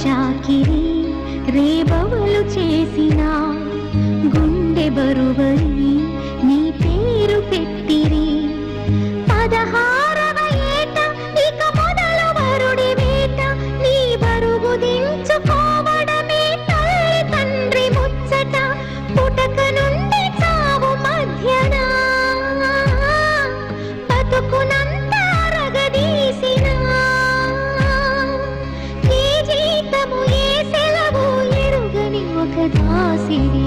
చాకిరి రేబవలు చేసిన గుండె బరువరి నీ పేరు పెట్టిరి 16వ ఏట ఇక మొదలు వరుడి వేట నీ బరువు దించుకోవడమే తల్లి తండ్రి ముచ్చట పుటక నుండి చావు మధ్యన బతుకునంత అరగదీసిన ఒక దాసిరి